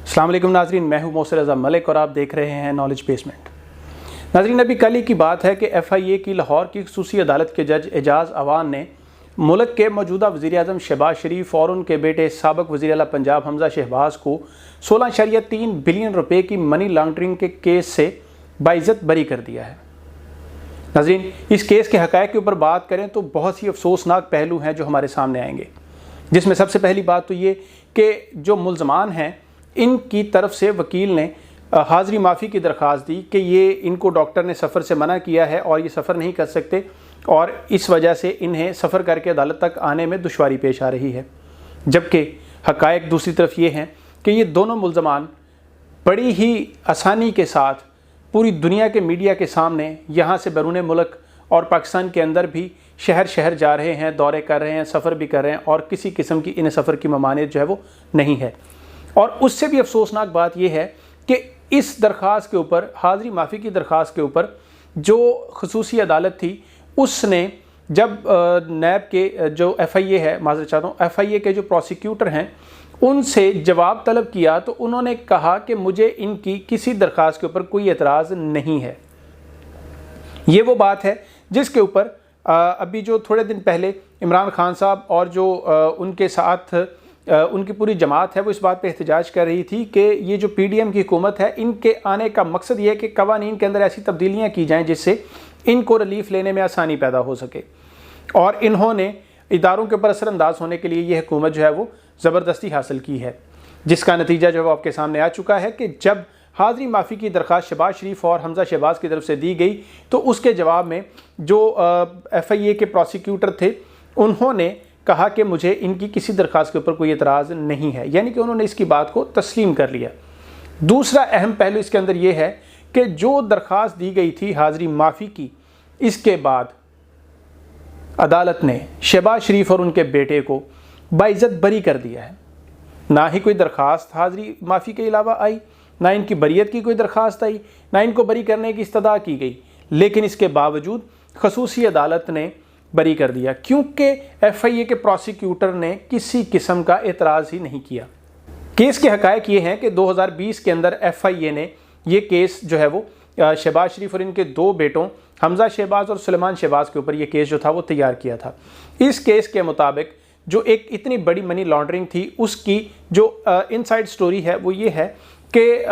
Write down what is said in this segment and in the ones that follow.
अस्सलाम वालेकुम नाजरीन, मैं हूं मोहसिन रज़ा मलिक और आप देख रहे हैं नॉलेज बेसमेंट। नाजरीन, अभी कल ही की बात है कि FIA की लाहौर की खसूसी अदालत के जज एजाज़ अवान ने मुल्क के मौजूदा वज़ीर-ए-आज़म शहबाज शरीफ और उनके बेटे साबिक़ वज़ीर आला पंजाब हमज़ा शहबाज को 16.3 बिलियन रुपए की मनी लॉन्ड्रिंग के केस से बाइज़्ज़त बरी कर दिया है। नाजरीन, इस केस के हक़ाइक़ के ऊपर बात करें तो बहुत ही अफसोसनाक पहलू हैं जो हमारे सामने आएंगे, जिसमें सबसे पहली बात तो ये कि जो मुल्ज़मान हैं इनकी तरफ से वकील ने हाज़री माफ़ी की दरख्वास्त दी कि ये इनको डॉक्टर ने सफ़र से मना किया है और ये सफ़र नहीं कर सकते और इस वजह से इन्हें सफ़र करके अदालत तक आने में दुश्वारी पेश आ रही है। जबकि हक़ाइक़ दूसरी तरफ ये हैं कि ये दोनों मुल्ज़मान बड़ी ही आसानी के साथ पूरी दुनिया के मीडिया के सामने यहाँ से बैरून मुल्क और पाकिस्तान के अंदर भी शहर शहर जा रहे हैं, दौरे कर रहे हैं, सफ़र भी कर रहे हैं और किसी किस्म की इन्हें सफ़र की ममानियत जो है वो नहीं है। और उससे भी अफसोसनाक बात यह है कि इस दरख्वास्त के ऊपर, हाज़री माफ़ी की दरख्वास्त के ऊपर जो खसूसी अदालत थी उसने जब नैब के जो FIA है, माज़रत चाहता हूँ, FIA के जो प्रोसिक्यूटर हैं उनसे जवाब तलब किया तो उन्होंने कहा कि मुझे इनकी किसी दरख्वास्त के ऊपर कोई एतराज़ नहीं है। ये वो बात है जिसके ऊपर अभी जो थोड़े दिन पहले इमरान खान साहब और जो उनके साथ उनकी पूरी जमात है वो इस बात पे एहतजाज कर रही थी कि ये जो PDM की हुकूमत है इनके आने का मकसद ये है कि कवानीन के अंदर ऐसी तब्दीलियाँ की जाएँ जिससे इनको रिलीफ लेने में आसानी पैदा हो सके। और इन्होंने इदारों के ऊपर असरअंदाज होने के लिए ये हुकूमत जो है वो ज़बरदस्ती हासिल की है, जिसका नतीजा जो है वो आपके सामने आ चुका है कि जब हाज़री माफ़ी की दरख्वास्त शहबाज शरीफ और हमज़ा शहबाज की तरफ से दी गई तो उसके जवाब में जो FIA के प्रोसिक्यूटर थे उन्होंने कहा कि मुझे इनकी किसी दरख्वास्त के ऊपर कोई एतराज़ नहीं है, यानी कि उन्होंने इसकी बात को तस्लीम कर लिया। दूसरा अहम पहलू इसके अंदर ये है कि जो दरख्वास्त दी गई थी हाज़री माफ़ी की, इसके बाद अदालत ने शहबाज शरीफ और उनके बेटे को बाइज़्ज़त बरी कर दिया है। ना ही कोई दरख्वास्त हाज़री माफ़ी के अलावा आई, ना इनकी बरीयत की कोई दरख्वास्त आई, ना इनको बरी करने की इस्तदा की गई, लेकिन इसके बावजूद खसूसी अदालत ने बरी कर दिया क्योंकि FIA के प्रोसिक्यूटर ने किसी किस्म का एतराज़ ही नहीं किया। केस के हक़ाइक़ ये हैं कि 2020 के अंदर FIA ने ये केस जो है वो शहबाज शरीफ और इनके दो बेटों हमज़ा शहबाज और सुलेमान शहबाज के ऊपर ये केस जो था वो तैयार किया था। इस केस के मुताबिक जो एक इतनी बड़ी मनी लॉन्ड्रिंग थी उसकी जो इनसाइड स्टोरी है वो ये है कि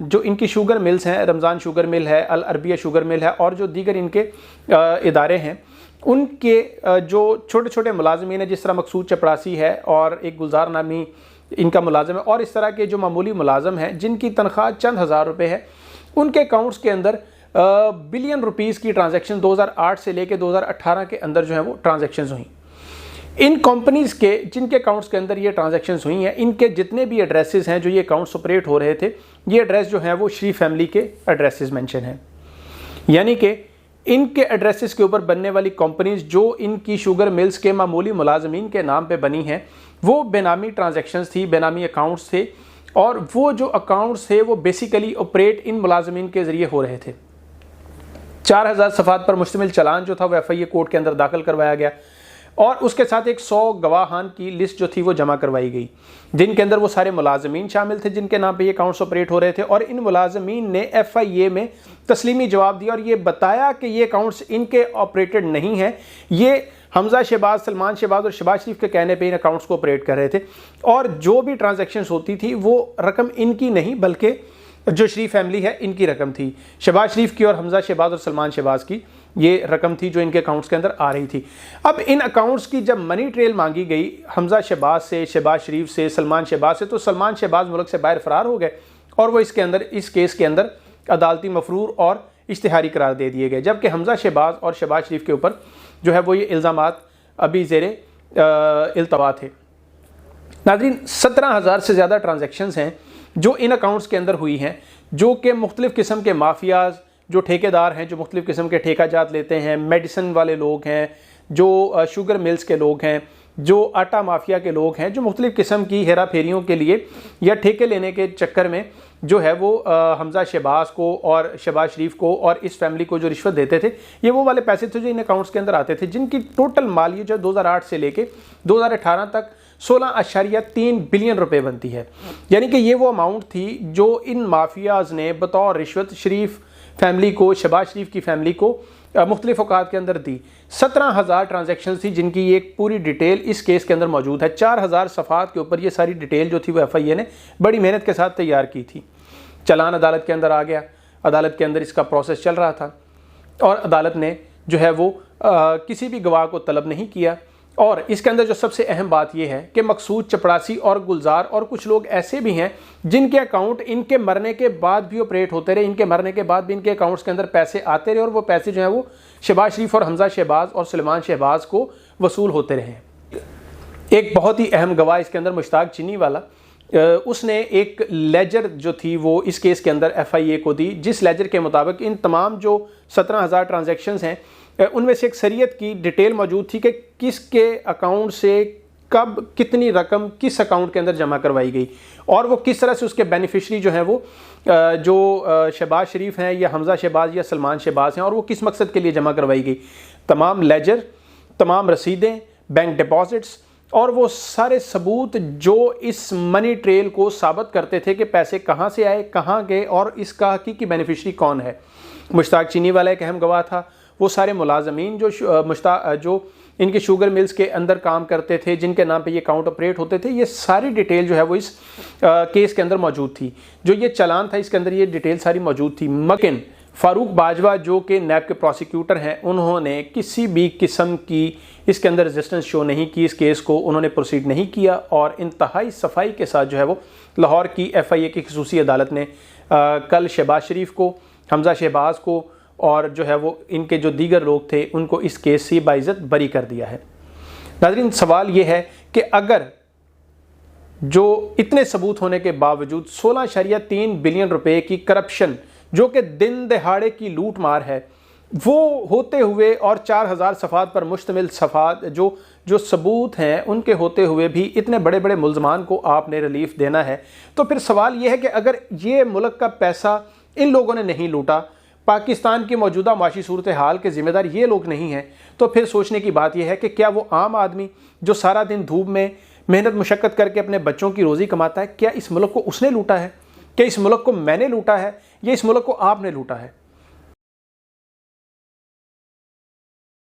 जो इनकी शुगर मिल्स हैं, रमज़ान शुगर मिल है, अल अरबिया शुगर मिल है और जो दीगर इनके इदारे हैं, उनके जो छोटे छोटे मुलाजमीन हैं, जिस तरह मकसूद चपड़ासी है और एक गुलजार नामी इनका मुलाजम है और इस तरह के जो मामूली मुलाजम हैं जिनकी तनख्वाह चंद हज़ार रुपये है, उनके अकाउंट्स के अंदर बिलियन रुपीज़ की ट्रांजैक्शन 2008 से लेकर 2018 के अंदर जो है वो ट्रांजैक्शंस हुई। इन कंपनीज़ के जिनके अकाउंट्स के अंदर ये ट्रांजैक्शंस हुई हैं, इनके जितने भी एड्रेसेस हैं जो ये अकाउंट्स ऑपरेट हो रहे थे, ये एड्रेस जो हैं वो शरीफ फैमिली के एड्रेसेस मेंशन हैं। यानी कि इनके एड्रेसेस के ऊपर बनने वाली कंपनीज जो इनकी शुगर मिल्स के मामूली मुलाजमीन के नाम पे बनी हैं वो बेनामी ट्रांजैक्शंस थी, बेनामी अकाउंट्स थे और वो जो अकाउंट्स थे वो बेसिकली ऑपरेट इन मुलाजमीन के ज़रिए हो रहे थे। 4000 सफ़ात पर मुश्तमिल चालान जो था वो FIA कोर्ट के अंदर दाखिल करवाया गया और उसके साथ एक 100 गवाहान की लिस्ट जो थी वो जमा करवाई गई, जिनके अंदर वो सारे मुलाजमीन शामिल थे जिनके नाम पे ये अकाउंट्स ऑपरेट हो रहे थे। और इन मुलाजमीन ने FIA में तस्लीमी जवाब दिया और ये बताया कि ये अकाउंट्स इनके ऑपरेटेड नहीं हैं, ये हमज़ा शहबाज, सलमान शहबाज और शहबाज शरीफ के कहने पे इन अकाउंट्स को ऑपरेट कर रहे थे और जो भी ट्रांजैक्शंस होती थी वो रकम इनकी नहीं बल्कि जो शरीफ फैमिली है इनकी रकम थी, शहबाज शरीफ की और हमज़ा शहबाज और सलमान शहबाज की ये रकम थी जो इनके अकाउंट्स के अंदर आ रही थी। अब इन अकाउंट्स की जब मनी ट्रेल मांगी गई हमज़ा शहबाज से, शहबाज शरीफ से, सलमान शहबाज से, तो सलमान शहबाज मुल्क से बाहर फरार हो गए और वो इस केस के अंदर अदालती मफरूर और इश्तिहारी करार दे दिए गए, जबकि हमज़ा शहबाज और शहबाज शरीफ के ऊपर जो है वो ये इल्ज़ामात अभी ज़ेरे इल्तवा थे। नाज़रीन, 17,000 से ज़्यादा ट्रांजैक्शंस हैं जो इन अकाउंट्स के अंदर हुई हैं, जो कि मुख्तलिफ़ किस्म के माफियाज़, जो ठेकेदार हैं, जो मुख्तलिफ़ किस्म के ठेका जात लेते हैं, मेडिसिन वाले लोग हैं, जो शुगर मिल्स के लोग हैं, जो आटा माफिया के लोग हैं, जो मुख्तलिफ़ किस्म की हेरा फेरियों के लिए या ठेके लेने के चक्कर में जो है वो हमज़ा शहबाज को और शहबाज शरीफ को और इस फैमिली को जो रिश्वत देते थे, ये वो वाले पैसे थे जो इन अकाउंट्स के अंदर आते थे, जिनकी टोटल मालियत जो 2008 से लेके 2018 तक 16.3 बिलियन रुपए बनती है। यानी कि ये वो अमाउंट थी जो इन माफियाज ने बतौर रिश्वत शरीफ फैमिली को, शहबाज शरीफ की फैमिली को मुख्तलिफ औकात के अंदर दी। 17,000 ट्रांजेक्शन थी जिनकी एक पूरी डिटेल इस केस के अंदर मौजूद है। 4,000 सफ़ात के ऊपर ये सारी डिटेल जो थी वो FIA ने बड़ी मेहनत के साथ तैयार की थी। चलान अदालत के अंदर आ गया, अदालत के अंदर इसका प्रोसेस चल रहा था और अदालत ने जो है वो किसी भी गवाह को तलब नहीं किया। और इसके अंदर जो सबसे अहम बात यह है कि मकसूद, चपड़ासी और गुलजार और कुछ लोग ऐसे भी हैं जिनके अकाउंट इनके मरने के बाद भी ऑपरेट होते रहे, इनके मरने के बाद भी इनके अकाउंट्स के अंदर पैसे आते रहे और वो पैसे जो है वो शहबाज शरीफ और हमजा शहबाज और सुलेमान शहबाज को वसूल होते रहे। एक बहुत ही अहम गवाह इसके अंदर मुश्ताक चीनी वाला, उसने एक लेजर जो थी वो इस केस के अंदर FIA को दी, जिस लेजर के मुताबिक इन तमाम जो 17,000 ट्रांजैक्शंस हैं उनमें से एक शरीयत की डिटेल मौजूद थी कि किसके अकाउंट से कब कितनी रकम किस अकाउंट के अंदर जमा करवाई गई और वो किस तरह से उसके बेनिफिशरी जो हैं वो जो शहबाज शरीफ हैं या हमजा शहबाज या सलमान शहबाज हैं और वो किस मकसद के लिए जमा करवाई गई। तमाम लेजर, तमाम रसीदें, बैंक डिपॉजिट्स और वो सारे सबूत जो इस मनी ट्रेल को साबित करते थे कि पैसे कहाँ से आए, कहाँ गए और इसका हकीकी बेनिफिशरी कौन है। मुश्ताक चीनी वाला एक अहम गवाह था। वो सारे मुलाजमीन जो इनके शुगर मिल्स के अंदर काम करते थे, जिनके नाम पे ये अकाउंट ऑपरेट होते थे, ये सारी डिटेल जो है वो इस केस के अंदर मौजूद थी। जो ये चालान था इसके अंदर ये डिटेल सारी मौजूद थी। मगर फारूक बाजवा जो कि नैब के प्रोसिक्यूटर हैं, उन्होंने किसी भी किस्म की इसके अंदर रेजिस्टेंस शो नहीं की, इस केस को उन्होंने प्रोसीड नहीं किया और इंतहाई सफाई के साथ जो है वो लाहौर की FIA की खसूसी अदालत ने कल शहबाज शरीफ को, हमजा शहबाज को और जो है वो इनके जो दीगर लोग थे उनको इस केस से बाइज्जत बरी कर दिया है। नाज़रीन, सवाल ये है कि अगर जो इतने सबूत होने के बावजूद 16.3 बिलियन रुपए की करप्शन जो कि दिन दहाड़े की लूट मार है वो होते हुए और 4,000 सफ़ात पर मुश्तमिल सफ़ात जो सबूत हैं उनके होते हुए भी इतने बड़े बड़े मुल्ज़मान को आपने रिलीफ देना है, तो फिर सवाल ये है कि अगर ये मुल्क का पैसा इन लोगों ने नहीं लूटा, पाकिस्तान की मौजूदा माशी सूरत हाल के ज़िम्मेदार ये लोग नहीं हैं, तो फिर सोचने की बात यह है कि क्या वो आम आदमी जो सारा दिन धूप में मेहनत मुशक्क़त करके अपने बच्चों की रोज़ी कमाता है, क्या इस मुल्क को उसने लूटा है? क्या इस मुल्क को मैंने लूटा है या इस मुल्क को आपने लूटा है?